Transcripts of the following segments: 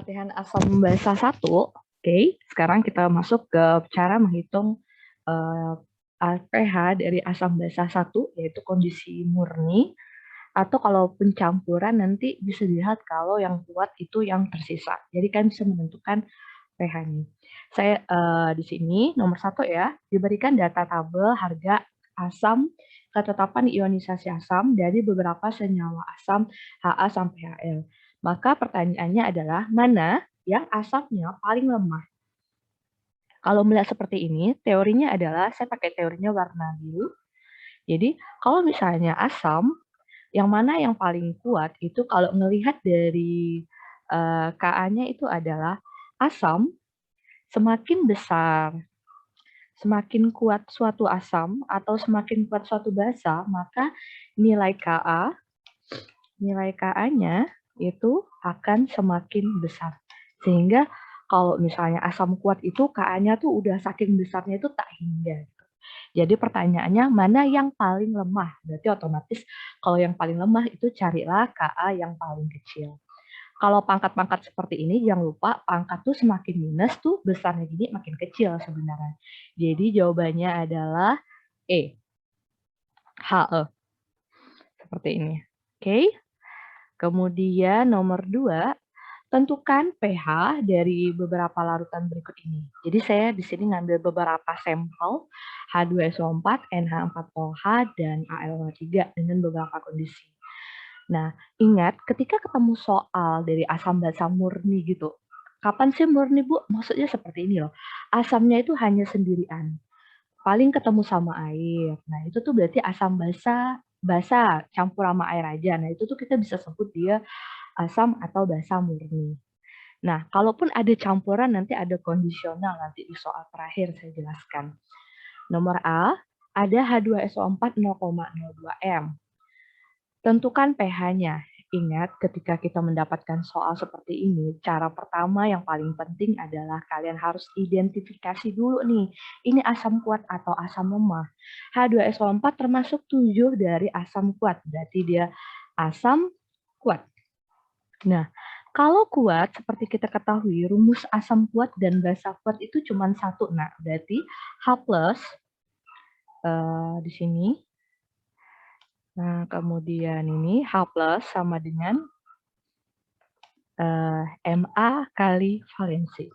latihan asam basa 1. Oke, sekarang kita masuk ke cara menghitung pH dari asam basa 1, yaitu kondisi murni, atau kalau pencampuran nanti bisa dilihat kalau yang kuat itu yang tersisa. Jadi kan bisa menentukan pH-nya. Saya di sini nomor 1 ya, diberikan data tabel harga asam, ketetapan ionisasi asam dari beberapa senyawa asam Ha sampai Hl. Maka pertanyaannya adalah mana yang asamnya paling lemah? Kalau melihat seperti ini, teorinya adalah saya pakai teorinya warna biru. Jadi kalau misalnya asam, yang mana yang paling kuat itu kalau melihat dari Ka-nya itu adalah asam semakin besar, semakin kuat suatu asam atau semakin kuat suatu basa, maka nilai Ka-nya itu akan semakin besar. Sehingga kalau misalnya asam kuat itu Ka-nya tuh udah saking besarnya itu tak hingga. Jadi pertanyaannya mana yang paling lemah? Berarti otomatis kalau yang paling lemah itu carilah Ka yang paling kecil. Kalau pangkat-pangkat seperti ini, jangan lupa pangkat tuh semakin minus tuh besarnya gini makin kecil sebenarnya. Jadi jawabannya adalah E, He. Seperti ini. Oke. Kemudian nomor 2, tentukan pH dari beberapa larutan berikut ini. Jadi saya di sini ngambil beberapa sampel H2SO4, NH4OH, dan AlO3 dengan beberapa kondisi. Nah, ingat ketika ketemu soal dari asam basa murni gitu, kapan sih murni, Bu? Maksudnya seperti ini loh, asamnya itu hanya sendirian, paling ketemu sama air. Nah, itu tuh berarti asam basa campur sama air aja. Nah, itu tuh kita bisa sebut dia asam atau basa murni. Nah, kalaupun ada campuran nanti ada kondisional nanti di soal terakhir saya jelaskan. Nomor A, ada H2SO4 0,02 M. Tentukan pH-nya. Ingat, ketika kita mendapatkan soal seperti ini, cara pertama yang paling penting adalah kalian harus identifikasi dulu nih, ini asam kuat atau asam lemah. H2SO4 termasuk 7 dari asam kuat, berarti dia asam kuat. Nah, kalau kuat, seperti kita ketahui, rumus asam kuat dan basa kuat itu cuma satu. Nah, berarti H plus di sini. Nah, kemudian ini H plus sama dengan Ma kali valensi.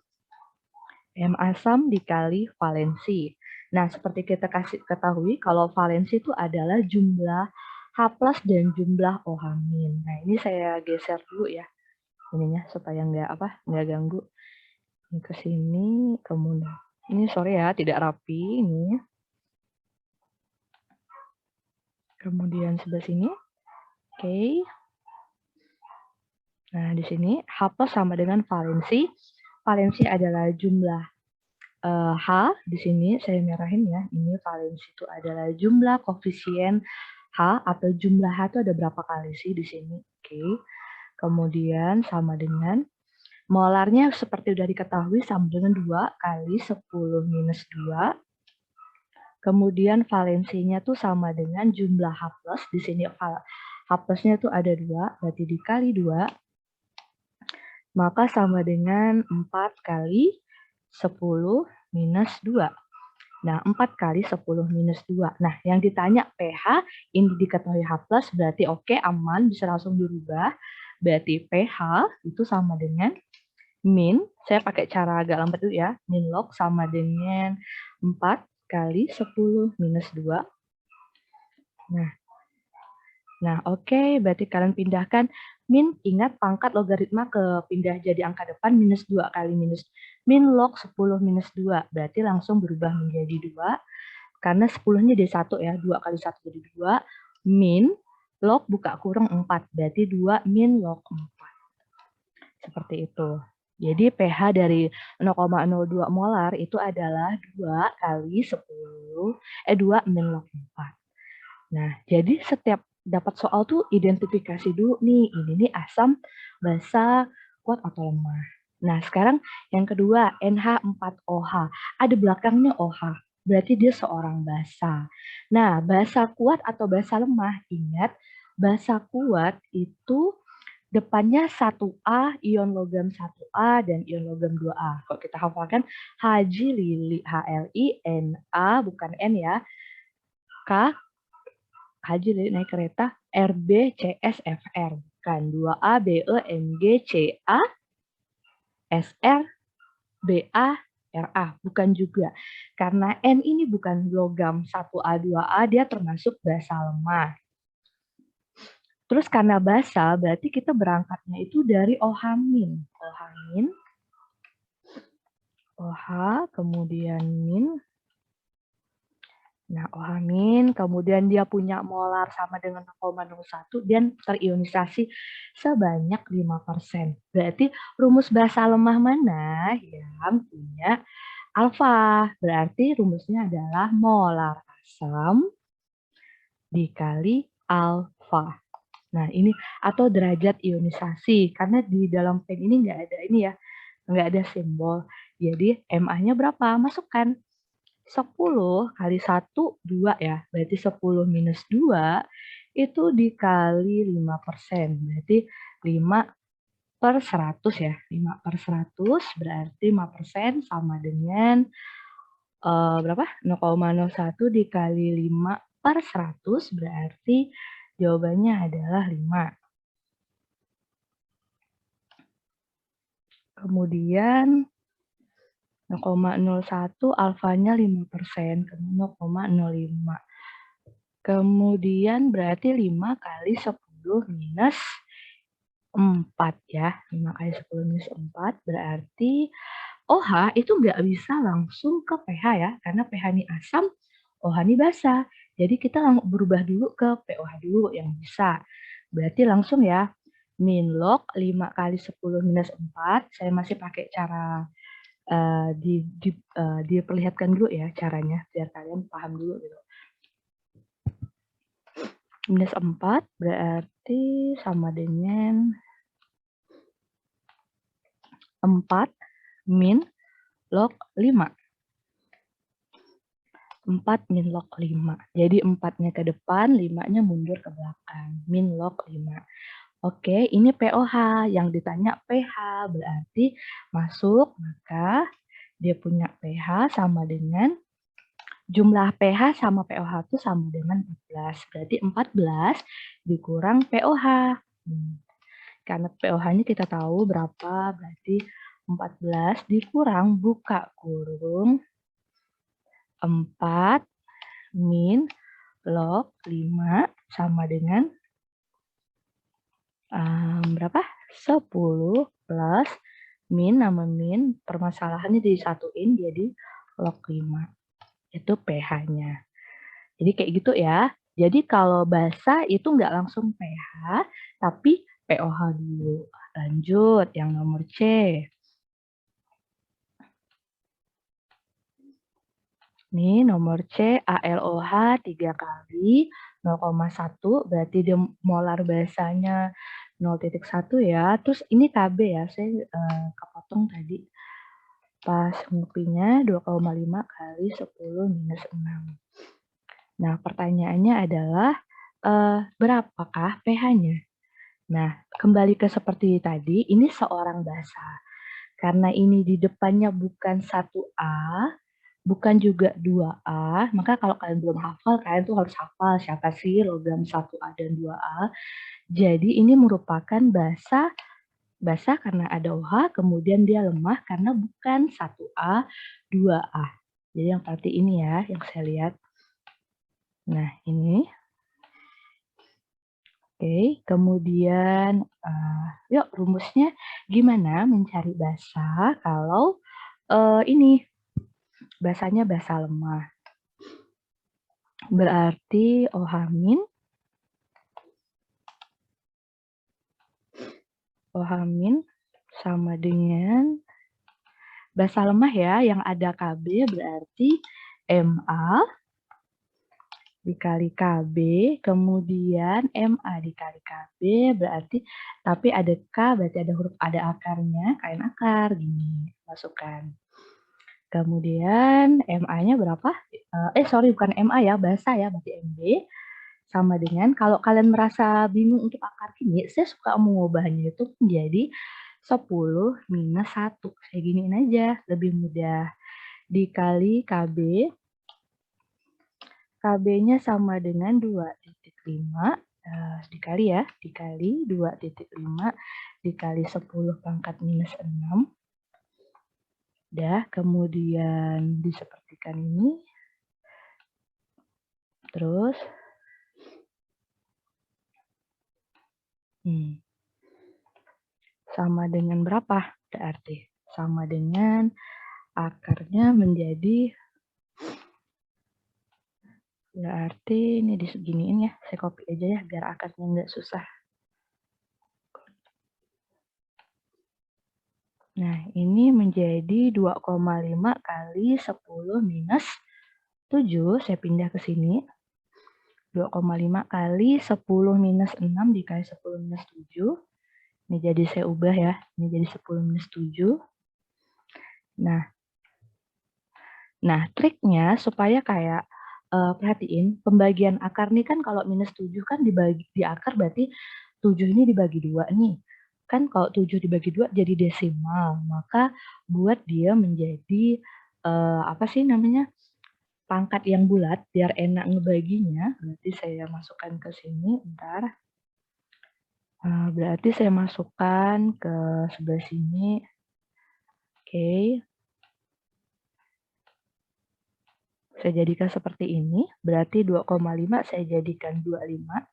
M asam dikali valensi. Nah, seperti kita ketahui, kalau valensi itu adalah jumlah H plus dan jumlah OH min. Nah, ini saya geser dulu ya, ininya supaya nggak ganggu. Ini ke sini, kemudian ini sorry ya, tidak rapi ini. Kemudian sebelah sini, oke. Nah, di sini H plus sama dengan valensi. Valensi adalah jumlah H, di sini saya merahin ya, ini valensi itu adalah jumlah koefisien H atau jumlah H itu ada berapa kali sih di sini, oke. Kemudian sama dengan molarnya seperti udah diketahui sama dengan 2 kali 10 minus 2. Kemudian valensinya tuh sama dengan jumlah H plus, di sini H plusnya tuh ada 2, berarti dikali 2, maka sama dengan 4 kali 10 minus 2. Nah, 4 kali 10 minus 2. Nah, yang ditanya pH, ini diketahui H+, berarti oke, aman, bisa langsung dirubah. Berarti pH itu sama dengan min, saya pakai cara agak lambat dulu ya, min log sama dengan 4 kali 10 minus 2. Nah, oke, berarti kalian pindahkan min, ingat pangkat logaritma ke pindah jadi angka depan minus 2 kali min log 10 minus 2, berarti langsung berubah menjadi 2, karena 10-nya jadi 1 ya, 2 kali 1 jadi 2, min log buka kurung 4, berarti 2 min log 4. Seperti itu. Jadi pH dari 0,02 molar itu adalah 2 kali 2 min log 4. Nah, jadi setiap dapat soal tuh identifikasi dulu nih, ini nih asam basa kuat atau lemah. Nah, sekarang yang kedua, NH4OH. Ada belakangnya OH, berarti dia seorang basa. Nah, basa kuat atau basa lemah, ingat basa kuat itu depannya 1A, ion logam 1A, dan ion logam 2A. Kalau kita hafalkan, Haji, Lili, HLI, NA, bukan N ya, K, Haji, Lili naik kereta, RB, CS, FR. Kan 2A, BE, MG, CA, SR, BA, RA. Bukan juga. Karena N ini bukan logam 1A, 2A, dia termasuk basa lemah. Terus karena basa, berarti kita berangkatnya itu dari OH-. OH, kemudian min. Nah, OH-, kemudian dia punya molar sama dengan 0,01 dan terionisasi sebanyak 5%. Berarti rumus basa lemah mana yang punya alfa? Berarti rumusnya adalah molar asam dikali alfa. Nah, ini atau derajat ionisasi. Karena di dalam pen ini nggak ada ini ya, nggak ada simbol. Jadi MA-nya berapa? Masukkan 10 kali 1, 2 ya. Berarti 10 minus 2 itu dikali 5%. Berarti 5/100 ya. 5/100 berarti 5% sama dengan berapa? 0,01 dikali 5/100 berarti jawabannya adalah 5. Kemudian 0,01 alfanya 5%, 0,05. Kemudian berarti 5 kali 10 minus 4 ya. 5 kali 10 minus 4 berarti OH itu nggak bisa langsung ke pH ya, karena pH ini asam, OH ini basa. Jadi kita berubah dulu ke pOH dulu yang bisa. Berarti langsung ya, min log 5 kali 10 minus 4, saya masih pakai cara diperlihatkan dulu ya caranya, biar kalian paham dulu gitu. Minus 4 berarti sama dengan 4 min log 5. 4 min log 5. Jadi 4-nya ke depan, 5-nya mundur ke belakang. Min log 5. Oke, ini pOH. Yang ditanya pH. Berarti masuk, maka dia punya pH sama dengan jumlah pH sama pOH itu sama dengan 14. Berarti 14 dikurang pOH. Karena pOH-nya kita tahu berapa, berarti 14 dikurang buka kurung 4 min log 5 sama dengan berapa? 10 plus min nama min, permasalahannya disatuin jadi log 5. Itu pH-nya. Jadi kayak gitu ya. Jadi kalau basa itu nggak langsung pH, tapi pOH dulu. Lanjut, yang nomor C. Nih, nomor C, ALOH 3 kali 0,1, berarti dia molar basanya 0,1 ya. Terus ini KB ya, saya kepotong tadi. Pas ngopinya 2,5 kali 10 minus 6. Nah, pertanyaannya adalah berapakah pH-nya? Nah, kembali ke seperti tadi, ini seorang basa. Karena ini di depannya bukan 1A, bukan juga 2A, maka kalau kalian belum hafal, kalian tuh harus hafal siapa sih logam 1A dan 2A. Jadi ini merupakan basa karena ada OH, kemudian dia lemah karena bukan 1A, 2A. Jadi yang seperti ini ya, yang saya lihat. Nah, ini. Oke, kemudian yuk rumusnya gimana mencari basa kalau ini basanya basa lemah. Berarti OH- sama dengan basa lemah ya, yang ada KB berarti MA dikali KB, kemudian MA dikali KB, berarti tapi ada K, berarti ada huruf, ada akarnya, kain akar, gini, masukkan. Kemudian MA-nya berapa? Sorry, bukan MA ya, basa ya, berarti MB, sama dengan kalau kalian merasa bingung untuk akar gini, saya suka mengubahnya itu menjadi 10 minus 1. Saya giniin aja, lebih mudah. Dikali KB, KB-nya sama dengan 2,5, dikali ya, dikali 2,5 dikali 10 pangkat minus 6. Udah, kemudian disepertikan ini. Terus, sama dengan berapa? Berarti sama dengan akarnya menjadi, berarti ini diseginiin ya, saya copy aja ya biar akarnya nggak susah. Nah, ini menjadi 2,5 kali 10 minus 7, saya pindah ke sini. 2,5 kali 10 minus 6 dikali 10 minus 7. Ini jadi saya ubah ya, ini jadi 10 minus 7. Nah, triknya supaya kayak, perhatiin pembagian akar nih kan kalau minus 7 kan dibagi di akar berarti 7 ini dibagi 2 nih. Kan kalau 7 dibagi 2 jadi desimal, maka buat dia menjadi, apa sih namanya, pangkat yang bulat biar enak ngebaginya, berarti saya masukkan ke sini, bentar. Berarti saya masukkan ke sebelah sini. Oke. Saya jadikan seperti ini, berarti 2,5 saya jadikan 25,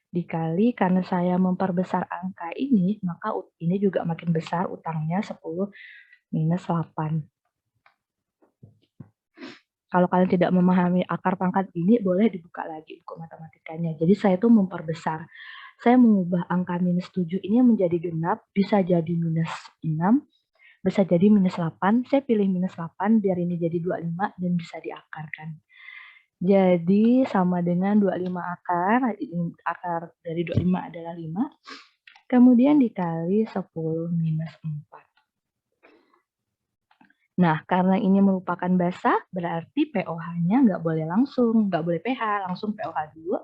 dikali karena saya memperbesar angka ini, maka ini juga makin besar utangnya 10 minus 8. Kalau kalian tidak memahami akar pangkat ini, boleh dibuka lagi buku matematikanya. Jadi saya tuh memperbesar. Saya mengubah angka minus 7 ini menjadi genap, bisa jadi minus 6, bisa jadi minus 8. Saya pilih minus 8 biar ini jadi 25 dan bisa diakarkan. Jadi sama dengan 25 akar dari 25 adalah 5, kemudian dikali 10 minus 4. Nah, karena ini merupakan basah, berarti pOH-nya nggak boleh langsung, nggak boleh pH, langsung pOH dulu.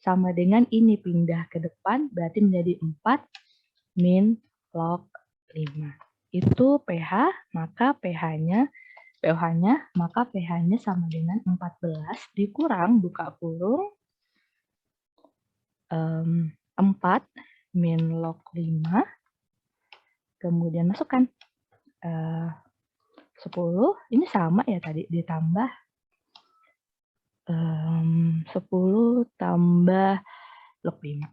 Sama dengan ini pindah ke depan, berarti menjadi 4 min log 5. Itu pH, maka maka pH-nya sama dengan 14 dikurang buka kurung 4 min log 5, kemudian masukkan 10, ini sama ya tadi, ditambah 10 tambah log 5.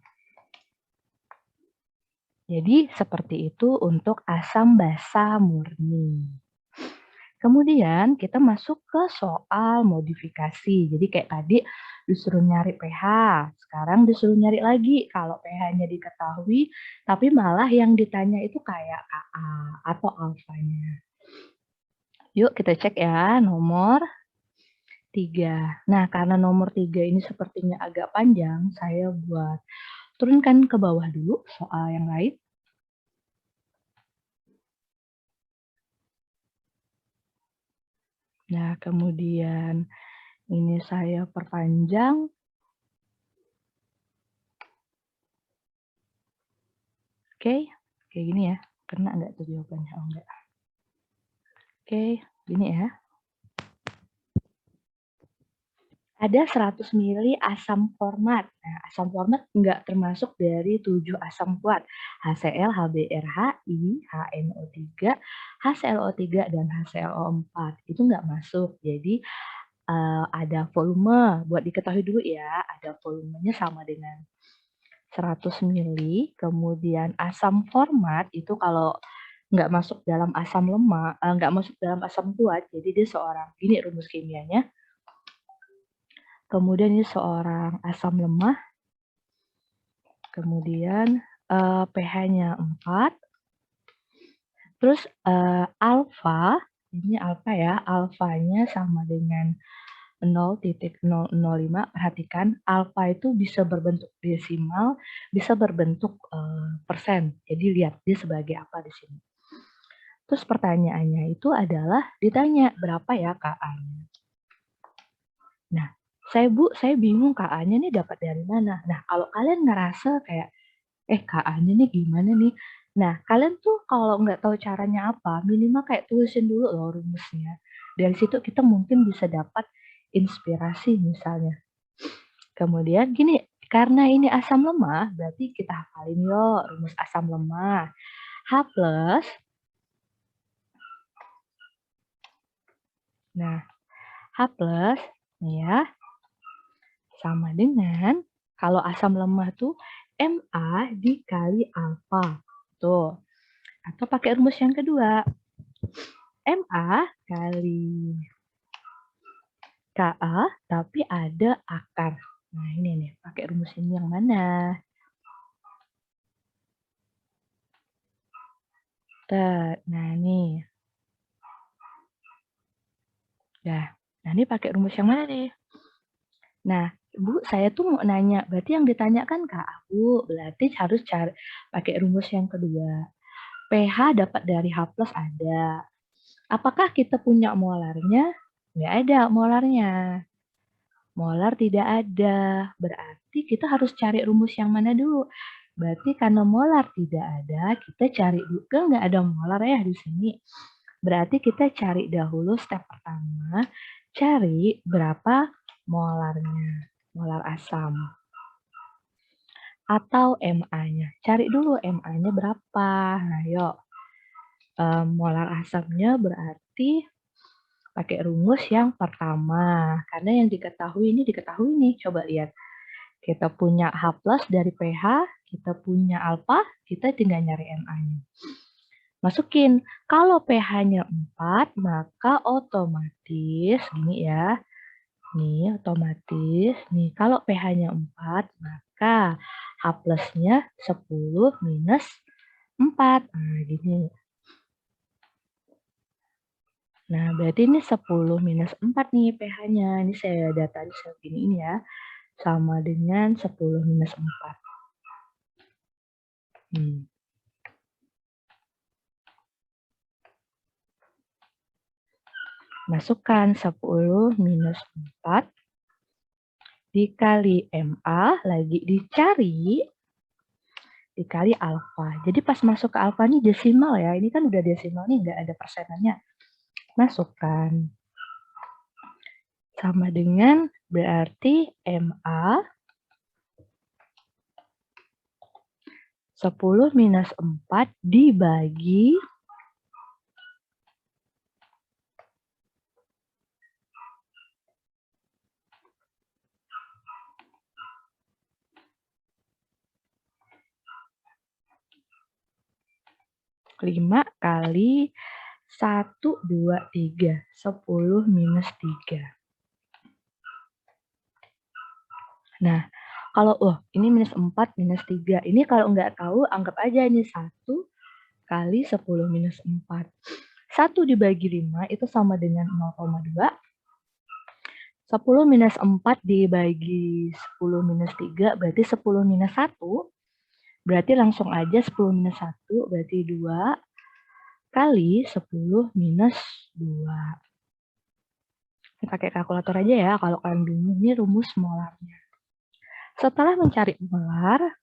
Jadi seperti itu untuk asam basa murni. Kemudian kita masuk ke soal modifikasi. Jadi kayak tadi disuruh nyari pH, sekarang disuruh nyari lagi kalau pH-nya diketahui, tapi malah yang ditanya itu kayak Ka atau alfanya. Yuk kita cek ya, nomor 3. Nah, karena nomor 3 ini sepertinya agak panjang, saya buat turunkan ke bawah dulu soal yang lain. Nah, kemudian ini saya perpanjang. Oke, kayak gini ya. Kena nggak tuh jawabannya? Oh, enggak. Oke, gini ya. Ada 100 ml asam format. Nah, asam format nggak termasuk dari 7 asam kuat. HCl, HBr, HI, HNO3, HClO3, dan HClO4. Itu nggak masuk. Jadi, ada volume. Buat diketahui dulu ya, ada volumenya sama dengan 100 ml. Kemudian asam format itu kalau nggak masuk dalam asam lemak, nggak masuk dalam asam kuat, jadi dia seorang, gini rumus kimianya. Kemudian ini seorang asam lemah, kemudian pH-nya 4, terus alfa, ini alfa ya, alfanya sama dengan 0,005. Perhatikan, alfa itu bisa berbentuk desimal, bisa berbentuk persen. Jadi lihat dia sebagai apa di sini. Terus pertanyaannya itu adalah ditanya berapa ya Ka-nya. Nah, saya bingung KA-nya nih dapat dari mana. Nah, kalau kalian ngerasa kayak, KA-nya nih gimana nih? Nah, kalian tuh kalau nggak tahu caranya apa, minimal kayak tulisin dulu loh rumusnya. Dari situ kita mungkin bisa dapat inspirasi misalnya. Kemudian gini, karena ini asam lemah, berarti kita hafalin yuk rumus asam lemah. H plus, nah H plus, nih ya, sama dengan, kalau asam lemah tuh Ma dikali alfa. Tuh. Atau pakai rumus yang kedua. Ma kali Ka, tapi ada akar. Nah, ini nih, pakai rumus ini yang mana? Nah, nih. Nah, ini pakai rumus yang mana nih? Nah, Bu, saya tuh mau nanya, berarti yang ditanyakan Kak Bu, berarti harus cari pakai rumus yang kedua. pH dapat dari H plus ada. Apakah kita punya molarnya? Nggak ada molarnya. Molar tidak ada. Berarti kita harus cari rumus yang mana dulu? Berarti karena molar tidak ada, kita cari dulu. Kan nggak ada molar ya di sini. Berarti kita cari dahulu step pertama, cari berapa molarnya, molar asam. Atau Ma-nya. Cari dulu Ma-nya berapa. Nah, yuk. Molar asamnya berarti pakai rumus yang pertama. Karena yang diketahui ini diketahui nih. Coba lihat. Kita punya H plus dari pH, kita punya alfa, kita tinggal nyari Ma-nya. Masukin. Kalau pH-nya 4, maka otomatis, gini ya. Nih, otomatis. Nih, kalau pH-nya 4, maka H plus-nya 10 minus 4. Nah, gini. Nah, berarti ini 10 minus 4 nih pH-nya. Ini saya data segini ini ya. Sama dengan 10 minus 4. Masukkan 10 minus 4 dikali Ma, lagi dicari, dikali alfa. Jadi pas masuk ke alfa ini desimal ya. Ini kan udah desimal nih, nggak ada persenannya. Masukkan. Sama dengan berarti Ma 10 minus 4 dibagi 5 kali 1, 2, 3. 10 minus 3. Nah, kalau, ini minus 4, minus 3. Ini kalau nggak tahu, anggap aja ini 1 kali 10 minus 4. 1 dibagi 5 itu sama dengan 0,2. 10 minus 4 dibagi 10 minus 3 berarti 10 minus 1. Berarti langsung aja 10 minus 1 berarti 2 kali 10 minus 2. Pakai kalkulator aja ya kalau kalian bingung. Ini rumus molarnya. Setelah mencari molar,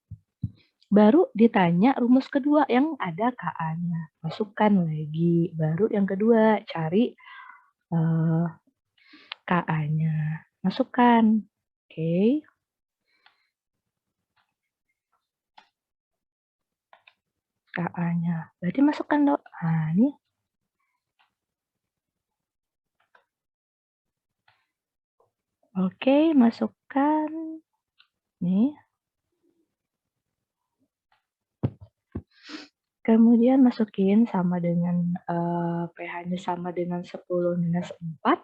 baru ditanya rumus kedua yang ada Ka-nya. Masukkan lagi. Baru yang kedua cari Ka-nya. Masukkan. Oke. Ka-nya. Berarti masukkan dong. Nah, ini. Oke, masukkan. Nih. Kemudian masukin sama dengan pH-nya sama dengan 10 minus 4.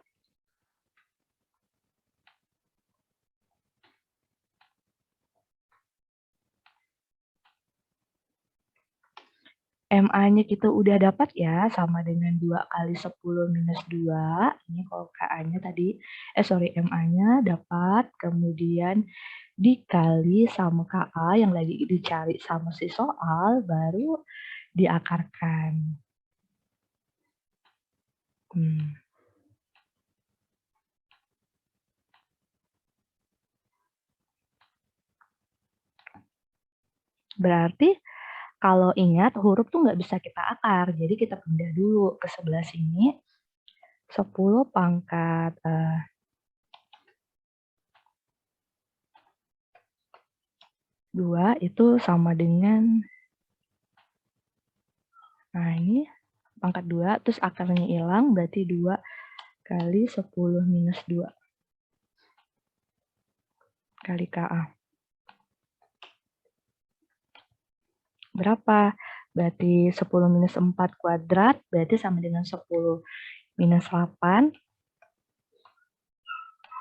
Ma-nya kita udah dapat ya, sama dengan 2 kali 10 minus 2. Ini kalau Ka-nya tadi, Ma-nya dapat, kemudian dikali sama Ka yang lagi dicari sama si soal, baru diakarkan. Berarti kalau ingat huruf tuh nggak bisa kita akar. Jadi kita pindah dulu ke sebelah sini. 10 pangkat 2 itu sama dengan, nah ini pangkat 2, terus akarnya hilang, berarti 2 kali 10 minus 2 kali KA. Berapa? Berarti 10 minus 4 kuadrat, berarti sama dengan 10 minus 8,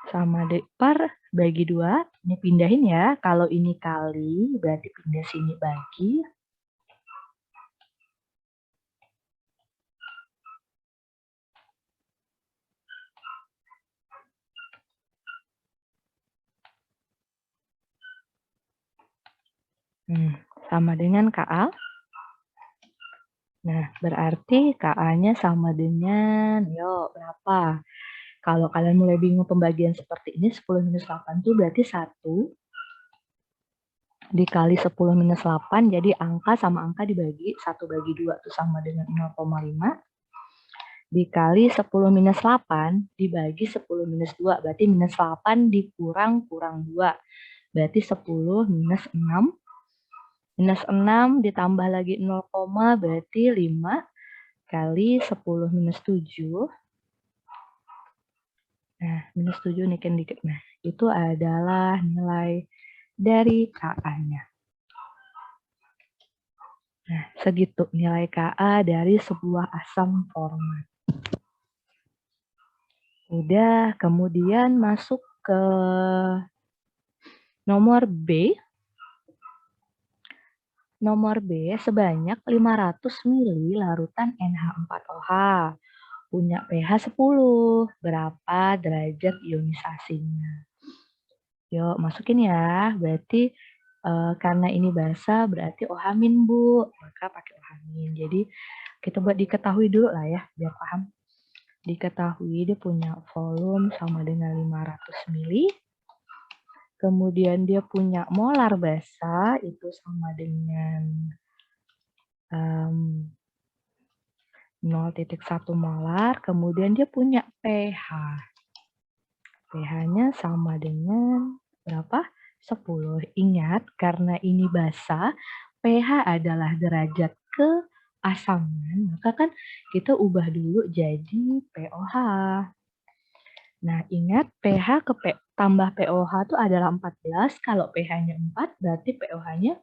sama per bagi 2. Ini pindahin ya, kalau ini kali, berarti pindah sini bagi. Sama dengan KA. Nah, berarti KA-nya sama dengan, yuk, berapa? Kalau kalian mulai bingung pembagian seperti ini, 10 minus 8 itu berarti 1 dikali 10 minus 8, jadi angka sama angka dibagi, 1 bagi 2 itu sama dengan 0,5. Dikali 10 minus 8 dibagi 10 minus 2, berarti minus 8 dikurang 2, berarti 10 minus 6. Minus 6 ditambah lagi 0, berarti 5 kali 10 minus 7. Nah, minus 7 nih kan dikit. Nah, itu adalah nilai dari KA-nya. Nah, segitu nilai KA dari sebuah asam format. Udah, kemudian masuk ke nomor B. Nomor B sebanyak 500 ml larutan NH4OH. Punya pH 10. Berapa derajat ionisasinya? Yuk, masukin ya. Berarti karena ini basa berarti OH-, Bu. Maka pakai OH-. Jadi kita buat diketahui dulu lah ya, biar paham. Diketahui dia punya volume sama dengan 500 ml. Kemudian dia punya molar basa itu sama dengan 0,1 molar. Kemudian dia punya pH. pH-nya sama dengan berapa? 10. Ingat, karena ini basa, pH adalah derajat keasaman, maka kan kita ubah dulu jadi pOH. Nah, ingat pH tambah pOH itu adalah 14. Kalau pH-nya 4, berarti pOH-nya,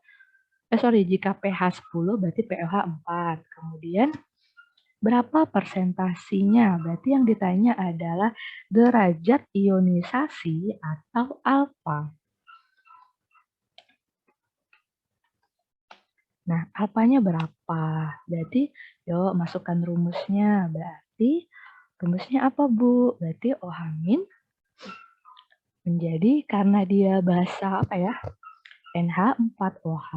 jika pH 10, berarti pOH 4. Kemudian, berapa persentasinya? Berarti yang ditanya adalah derajat ionisasi atau alfa. Nah, alfanya berapa? Berarti, yuk masukkan rumusnya. Berarti, rumusnya apa, Bu? Berarti OH- menjadi, karena dia basa apa ya? NH4OH.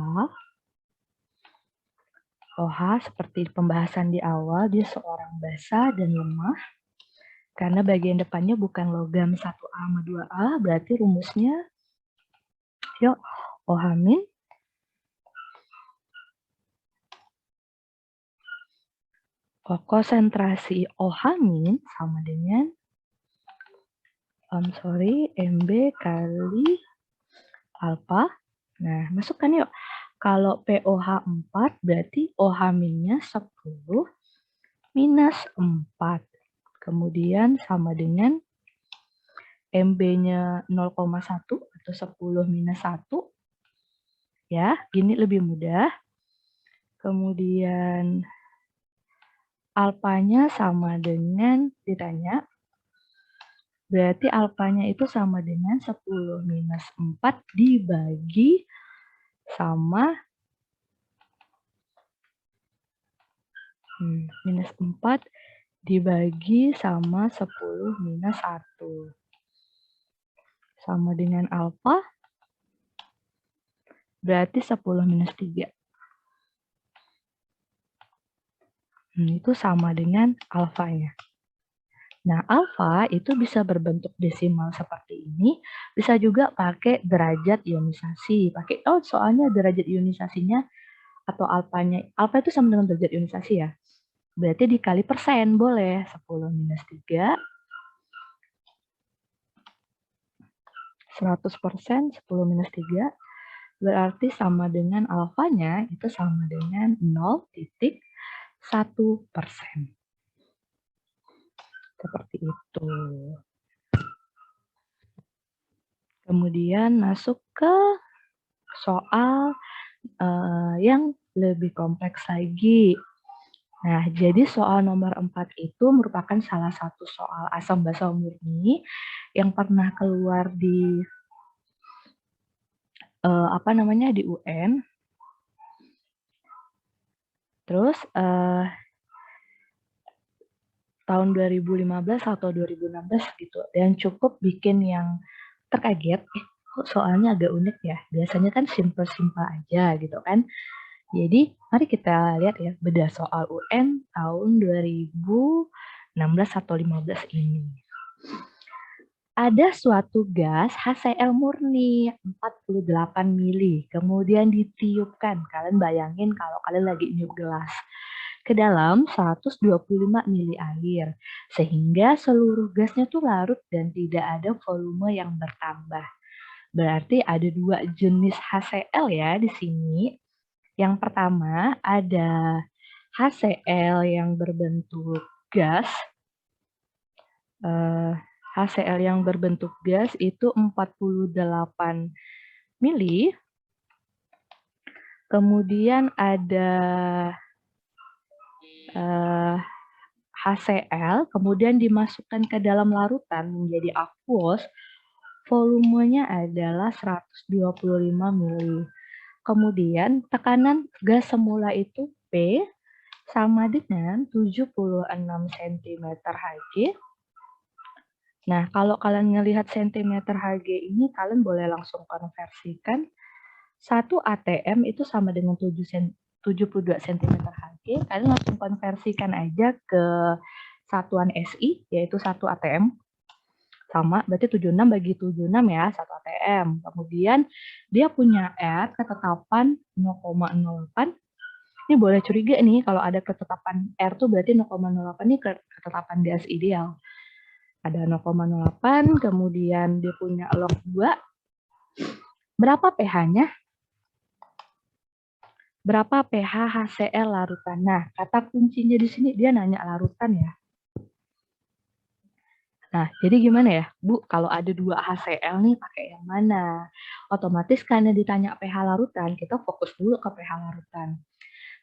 OH seperti pembahasan di awal, dia seorang basa dan lemah. Karena bagian depannya bukan logam 1A sama 2A, berarti rumusnya, yuk, OH- konsentrasi OH- sama dengan MB kali alfa. Nah, masukkan yuk. Kalau pOH 4 berarti OH-nya 10 minus 4. Kemudian sama dengan MB-nya 0,1 atau 10 minus 1. Ya, gini lebih mudah. Kemudian alfanya sama dengan ditanya. Berarti alfanya itu sama dengan 10 minus 4 dibagi sama minus 4 dibagi sama 10 minus 1. Sama dengan alfa, berarti 10 minus 3. Itu sama dengan alfanya. Nah, alfa itu bisa berbentuk desimal seperti ini, bisa juga pakai derajat ionisasi. Soalnya derajat ionisasinya atau alfa itu sama dengan derajat ionisasi ya. Berarti dikali persen boleh. 10 minus 3, 100%, 10 minus 3, berarti sama dengan alfanya itu sama dengan 0,1%. Seperti itu. Kemudian masuk ke soal yang lebih kompleks lagi. Nah, jadi soal nomor 4 itu merupakan salah satu soal asam basa murni yang pernah keluar di di UN. Terus tahun 2015 atau 2016 gitu, dan cukup bikin yang terkaget, kok soalnya agak unik ya, biasanya kan simpel-simpel aja gitu kan. Jadi mari kita lihat ya bedah soal UN tahun 2016 atau 15 ini. Ada suatu gas HCl murni 48 mili, kemudian ditiupkan. Kalian bayangin kalau kalian lagi niup gelas ke dalam 125 mili air, sehingga seluruh gasnya tuh larut dan tidak ada volume yang bertambah. Berarti ada dua jenis HCl ya di sini. Yang pertama ada HCl yang berbentuk gas. HCl yang berbentuk gas itu 48 mili. Kemudian ada HCl, kemudian dimasukkan ke dalam larutan menjadi aqueous, volumenya adalah 125 mili. Kemudian tekanan gas semula itu P sama dengan 76 cm Hg. Nah, kalau kalian ngelihat cm Hg ini, kalian boleh langsung konversikan. 1 atm itu sama dengan 72 cm Hg. Kalian langsung konversikan aja ke satuan SI, yaitu 1 atm. Sama, berarti 76 bagi 76 ya, 1 atm. Kemudian dia punya R ketetapan 0,08. Ini boleh curiga nih kalau ada ketetapan R tuh berarti 0,08 ini ketetapan gas ideal. Ada 0,08, kemudian dia punya log 2. Berapa pH-nya? Berapa pH HCl larutan? Nah, kata kuncinya di sini dia nanya larutan ya. Nah, jadi gimana ya, Bu? Kalau ada 2 HCl nih, pakai yang mana? Otomatis karena ditanya pH larutan, kita fokus dulu ke pH larutan.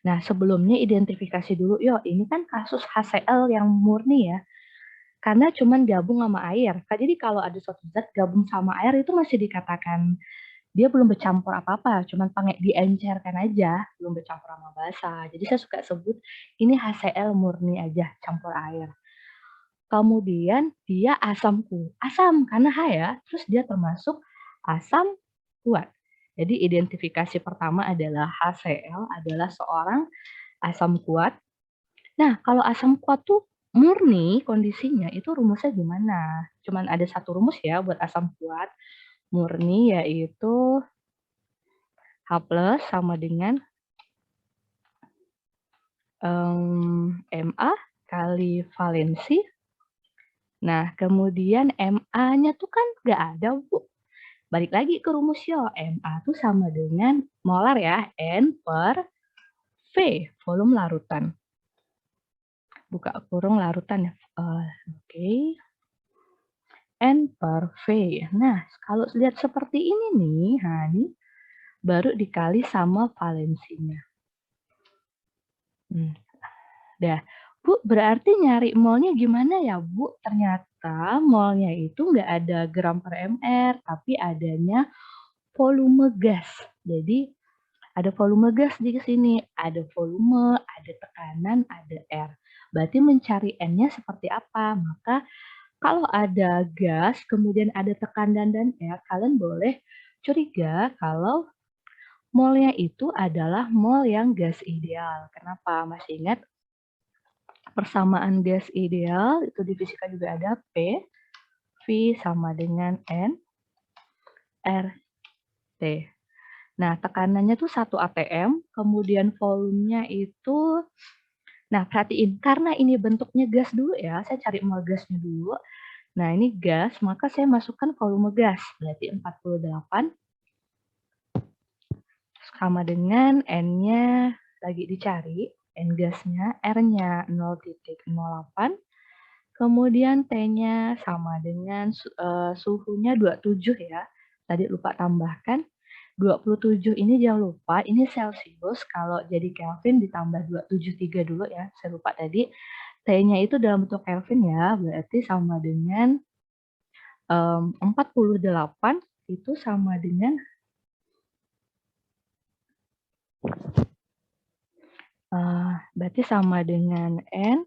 Nah, sebelumnya identifikasi dulu, yuk ini kan kasus HCl yang murni ya. Karena cuman gabung sama air. Jadi kalau ada suatu zat gabung sama air itu masih dikatakan dia belum bercampur apa-apa, cuman diencerkan aja, belum bercampur sama basa. Jadi saya suka sebut ini HCl murni aja, campur air. Kemudian dia asam karena H ya, terus dia termasuk asam kuat. Jadi identifikasi pertama adalah HCl adalah seorang asam kuat. Nah, kalau asam kuat tuh murni kondisinya itu rumusnya gimana? Cuman ada satu rumus ya buat asam kuat murni, yaitu H+ sama dengan Ma kali valensi. Nah, kemudian Ma-nya tuh kan nggak ada, Bu. Balik lagi ke rumus yo. Ma tuh sama dengan molar ya, N per V, volume larutan. Buka kurung larutan ya. Oke. N per V. Nah, kalau lihat seperti ini nih, ini baru dikali sama valensinya. Dah, Bu, berarti nyari molnya gimana ya, Bu? Ternyata molnya itu nggak ada gram per mr, tapi adanya volume gas. Jadi, ada volume gas di sini. Ada volume, ada tekanan, ada R. Berarti mencari N-nya seperti apa? Maka, kalau ada gas, kemudian ada tekanan dan R, kalian boleh curiga kalau molnya itu adalah mol yang gas ideal. Kenapa? Masih ingat persamaan gas ideal, itu di fisika juga ada P, V sama dengan N, R, T. Nah, tekanannya tuh 1 atm, kemudian volumenya itu, nah perhatiin, karena ini bentuknya gas dulu ya, saya cari mol gasnya dulu. Nah, ini gas, maka saya masukkan volume gas, berarti 48 sama dengan N-nya lagi dicari, N gasnya, R-nya 0,08, kemudian T-nya sama dengan suhunya 27 ya, tadi lupa tambahkan, 27 ini jangan lupa, ini Celsius, kalau jadi Kelvin ditambah 273 dulu ya, saya lupa tadi. T-nya itu dalam bentuk Kelvin ya, berarti sama dengan 48 itu sama dengan berarti sama dengan N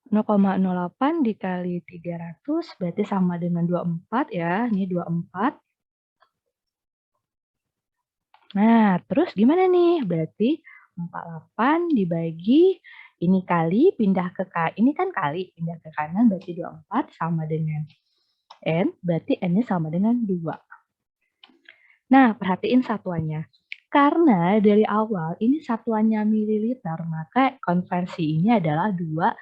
0,08 dikali 300 berarti sama dengan 24 ya, ini 24. Nah, terus gimana nih? Berarti 48 dibagi ini kali pindah ke ini kan kali pindah ke kanan berarti 24 sama dengan N, berarti N-nya sama dengan 2. Nah, perhatiin satuannya. Karena dari awal ini satuannya mililiter, maka konversi ini adalah 2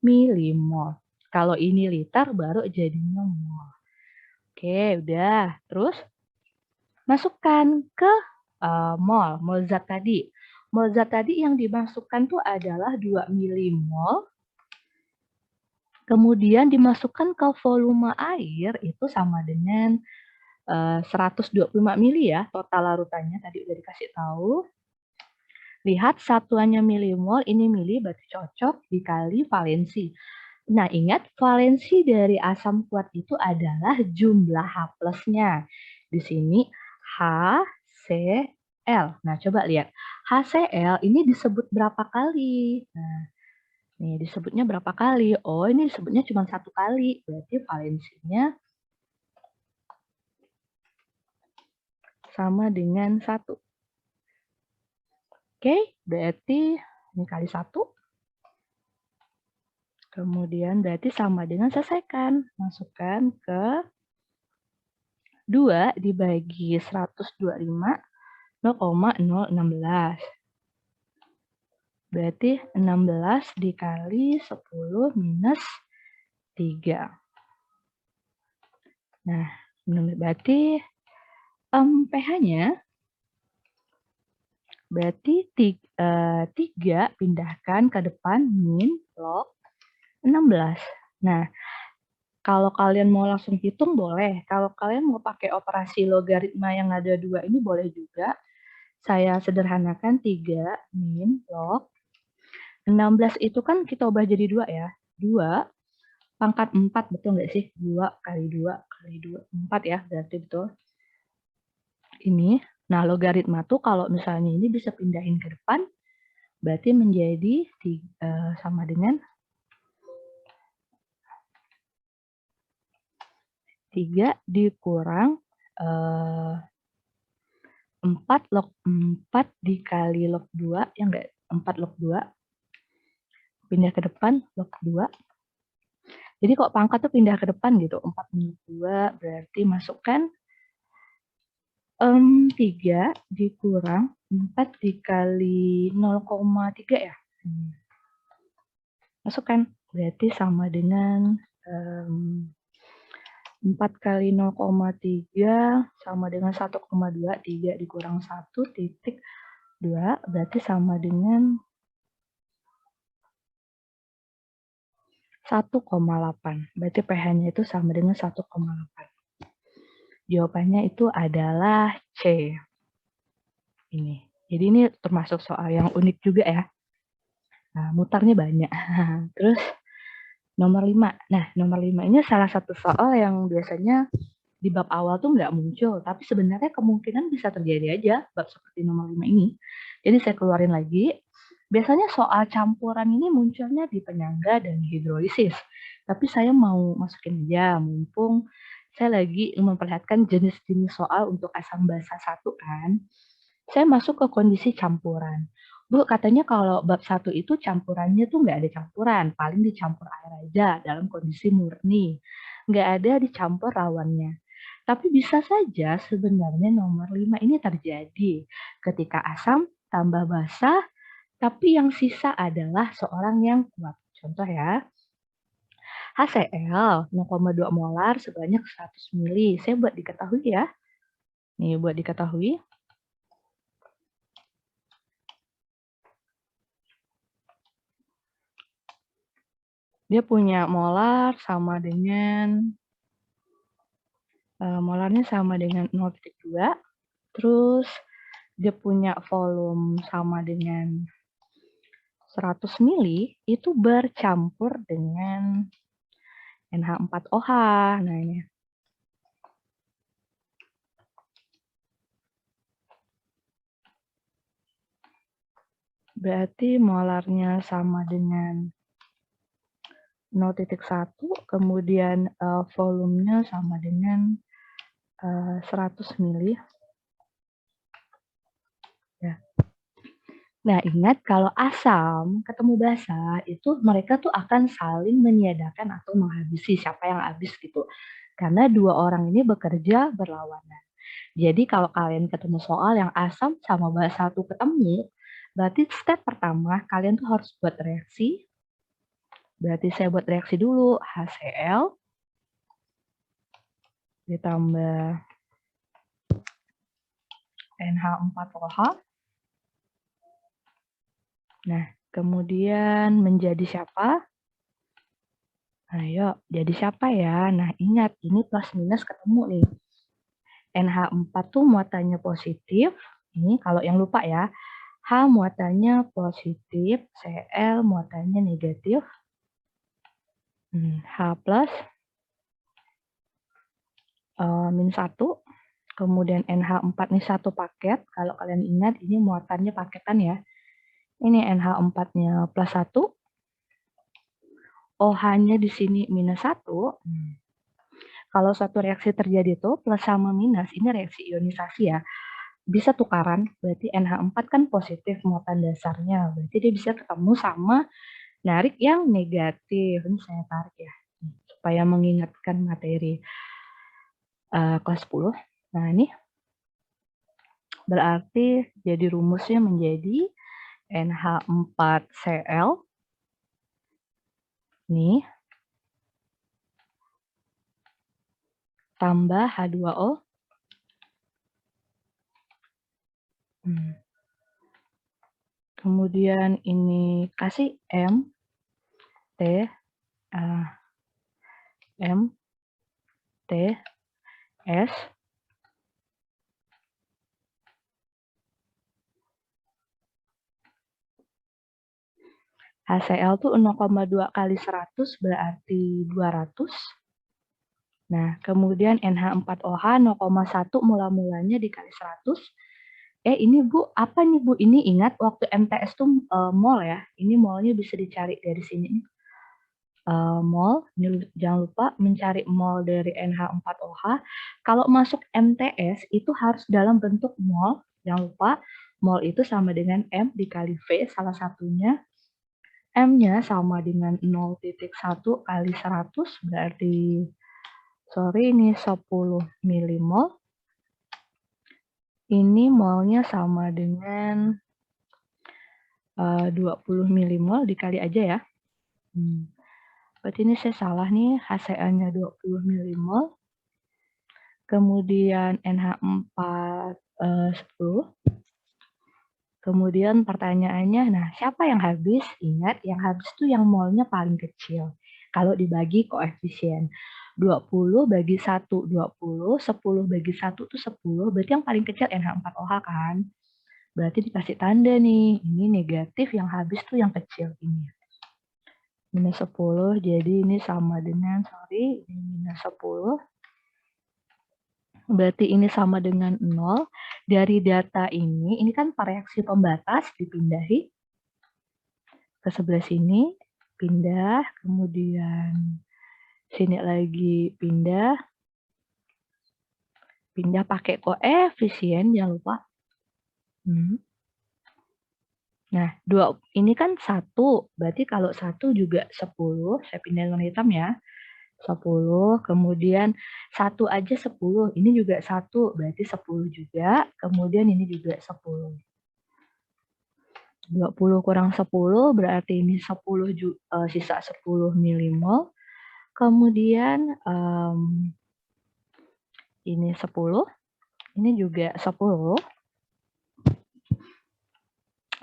milimol. Kalau ini liter baru jadinya mol. Oke, udah. Terus masukkan ke mol zat tadi. Mol zat tadi yang dimasukkan tuh adalah 2 milimol. Kemudian dimasukkan ke volume air itu sama dengan 125 mili ya, total larutannya tadi udah dikasih tahu. Lihat satuannya milimol, ini mili berarti cocok dikali valensi. Nah, ingat valensi dari asam kuat itu adalah jumlah H plusnya. Di sini HCl. Nah, coba lihat. HCl ini disebut berapa kali? Nah, nih disebutnya berapa kali? Oh, ini disebutnya cuma 1 kali. Berarti valensinya sama dengan 1. Oke, berarti ini kali 1. Kemudian berarti sama dengan selesaikan. Masukkan ke 2 dibagi 125, 0,016. Berarti 16 dikali 10 minus 3. Nah, berarti pH-nya berarti 3 pindahkan ke depan min log 16. Nah, kalau kalian mau langsung hitung boleh. Kalau kalian mau pakai operasi logaritma yang ada 2 ini boleh juga. Saya sederhanakan 3 min log 16 itu kan kita ubah jadi 2 ya. 2 pangkat 4, betul nggak sih? 2 kali 2 kali 2, 4 ya, berarti betul. Ini, nah logaritma tuh kalau misalnya ini bisa pindahin ke depan, berarti menjadi sama dengan 3 dikurang 4 log 4 dikali log 2, ya enggak? 4 log 2, pindah ke depan log 2. Jadi kok pangkat tuh pindah ke depan gitu, 4 minus 2, berarti masukkan 3 dikurang 4 dikali 0,3 ya? Masukkan, berarti sama dengan 4 kali 0,3 sama dengan 1,2, 3 dikurang 1,2, berarti sama dengan 1,8. Berarti pH-nya itu sama dengan 1,8. Jawabannya itu adalah C. Ini. Jadi ini termasuk soal yang unik juga ya. Nah, mutarnya banyak. Terus nomor 5. Nah, nomor 5 ini salah satu soal yang biasanya di bab awal tuh nggak muncul, tapi sebenarnya kemungkinan bisa terjadi aja bab seperti nomor 5 ini. Jadi saya keluarin lagi. Biasanya soal campuran ini munculnya di penyangga dan hidrolisis. Tapi saya mau masukin aja, mumpung saya lagi memperlihatkan jenis-jenis soal untuk asam basa 1 kan. Saya masuk ke kondisi campuran. Bu, katanya kalau bab 1 itu campurannya tuh nggak ada campuran, paling dicampur air aja dalam kondisi murni. Nggak ada dicampur lawannya. Tapi bisa saja sebenarnya nomor 5 ini terjadi ketika asam tambah basa, tapi yang sisa adalah seorang yang kuat. Contoh ya, HCl 0,2 molar sebanyak 100 mili. Saya buat diketahui ya. Nih buat diketahui. Dia punya molar sama dengan molarnya sama dengan 0,2. Terus dia punya volume sama dengan 100 mili itu bercampur dengan NH4OH. Nah ini. Berarti molarnya sama dengan 0,1, kemudian volumenya sama dengan 100 mili. Ya. Nah, ingat kalau asam ketemu basa itu mereka tuh akan saling meniadakan atau menghabisi siapa yang habis gitu. Karena dua orang ini bekerja berlawanan. Jadi kalau kalian ketemu soal yang asam sama basa tuh ketemu, berarti step pertama kalian tuh harus buat reaksi. Berarti saya buat reaksi dulu, HCl ditambah NH4OH. Nah, kemudian menjadi siapa? Ayo, jadi siapa ya? Nah, ingat, ini plus minus ketemu nih. NH4 tuh muatannya positif. Ini kalau yang lupa ya. H muatannya positif, Cl muatannya negatif. H plus min 1. Kemudian NH4 nih satu paket. Kalau kalian ingat, ini muatannya paketan ya. Ini NH4-nya plus 1. OH-nya di sini minus 1. Kalau suatu reaksi terjadi tuh plus sama minus, ini reaksi ionisasi ya. Bisa tukaran, berarti NH4 kan positif muatan dasarnya. Berarti dia bisa ketemu sama narik yang negatif. Ini saya tarik ya, supaya mengingatkan materi kelas 10. Nah ini berarti jadi rumusnya menjadi NH4Cl. Nih, tambah H2O. Kemudian ini kasih M, T, M, T, S. HCl tuh 0,2 kali 100 berarti 200. Nah, kemudian NH4OH 0,1 mula-mulanya dikali 100. Ini Bu, apa nih Bu? Ini ingat waktu MTS tuh mol ya. Ini molnya bisa dicari dari sini. Mol, jangan lupa mencari mol dari NH4OH. Kalau masuk MTS itu harus dalam bentuk mol. Jangan lupa, mol itu sama dengan M dikali V salah satunya. M-nya sama dengan 0,1 kali 100 berarti, sorry ini 10 milimol. Ini molnya sama dengan 20 milimol dikali aja ya. Berarti ini saya salah nih, HCl-nya 20 milimol. Kemudian NH4 10. Kemudian pertanyaannya, nah siapa yang habis? Ingat, yang habis tuh yang molnya paling kecil. Kalau dibagi koefisien. 20 bagi 1, 20. 10 bagi 1 tuh 10. Berarti yang paling kecil NH4OH kan? Berarti dikasih tanda nih. Ini negatif, yang habis tuh yang kecil ini. Minus 10, jadi ini sama dengan, sorry, ini minus 10. Berarti ini sama dengan 0. Dari data ini kan reaksi pembatas dipindahi ke sebelah sini, pindah, kemudian sini lagi pindah pakai koefisien, jangan lupa. Nah, ini kan 1, berarti kalau 1 juga 10, saya pindahin warna hitam ya. 10, kemudian 1 aja 10, ini juga 1, berarti 10 juga, kemudian ini juga 10. 20 kurang 10 berarti ini 10 sisa 10 milimol. Kemudian ini 10, ini juga 10.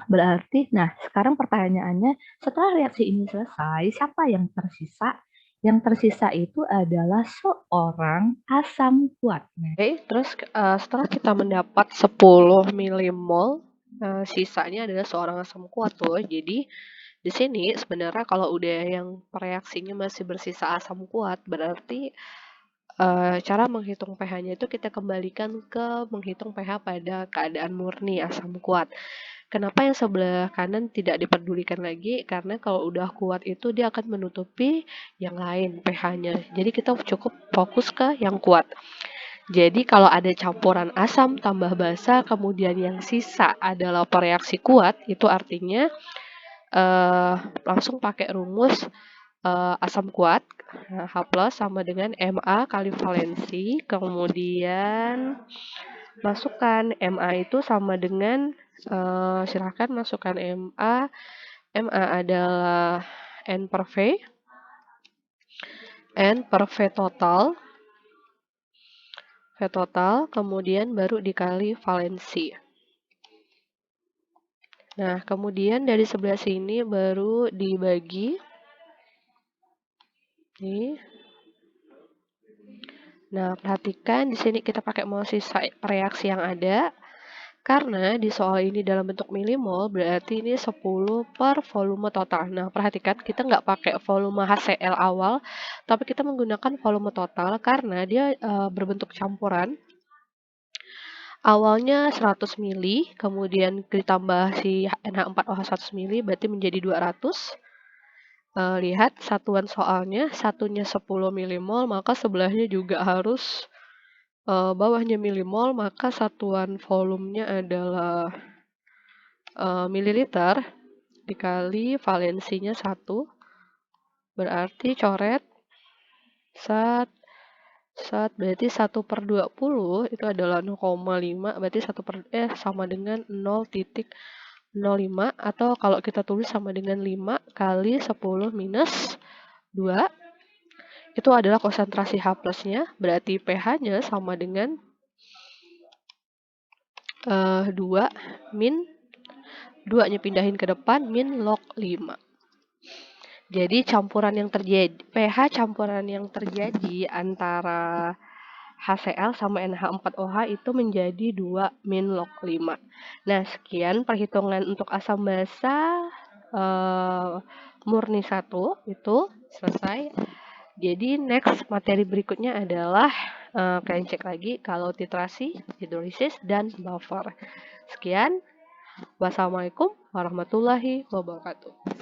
Berarti, nah sekarang pertanyaannya, setelah reaksi ini selesai, siapa yang tersisa? Yang tersisa itu adalah seorang asam kuat. Nah, Oke, terus setelah kita mendapat 10 milimol, sisanya adalah seorang asam kuat tuh. Jadi di sini sebenarnya kalau udah yang reaksinya masih bersisa asam kuat, berarti cara menghitung pH-nya itu kita kembalikan ke menghitung pH pada keadaan murni asam kuat. Kenapa yang sebelah kanan tidak dipedulikan lagi? Karena kalau udah kuat itu dia akan menutupi yang lain pH-nya. Jadi kita cukup fokus ke yang kuat. Jadi kalau ada campuran asam tambah basa, kemudian yang sisa adalah pereaksi kuat, itu artinya langsung pakai rumus asam kuat H+ sama dengan Ma kali valensi, kemudian masukkan Ma itu sama dengan silahkan masukkan Ma. Ma adalah N per V, N per V total, kemudian baru dikali valensi. Nah, kemudian dari sebelah sini baru dibagi. Nih. Nah, perhatikan di sini kita pakai mol sisa reaksi yang ada. Karena di soal ini dalam bentuk milimol, berarti ini 10 per volume total. Nah, perhatikan kita nggak pakai volume HCl awal, tapi kita menggunakan volume total karena dia berbentuk campuran. Awalnya 100 mili, kemudian ditambah si NH4OH 100 mili, berarti menjadi 200. Lihat satuan soalnya, satunya 10 milimol, maka sebelahnya juga harus bawahnya milimol, maka satuan volumenya adalah mililiter dikali valensinya 1, berarti coret sat berarti 1/20 itu adalah 0,5, berarti sama dengan 0,05, atau kalau kita tulis sama dengan 5 kali 10 minus 2, itu adalah konsentrasi H+-nya, berarti pH-nya sama dengan 2 min 2-nya pindahin ke depan min log 5. Jadi pH campuran yang terjadi antara HCl sama NH4OH itu menjadi 2 min log 5. Nah, sekian perhitungan untuk asam basa murni 1 itu selesai. Jadi next materi berikutnya adalah kalian cek lagi kalau titrasi, hidrolisis, dan buffer. Sekian. Wassalamualaikum warahmatullahi wabarakatuh.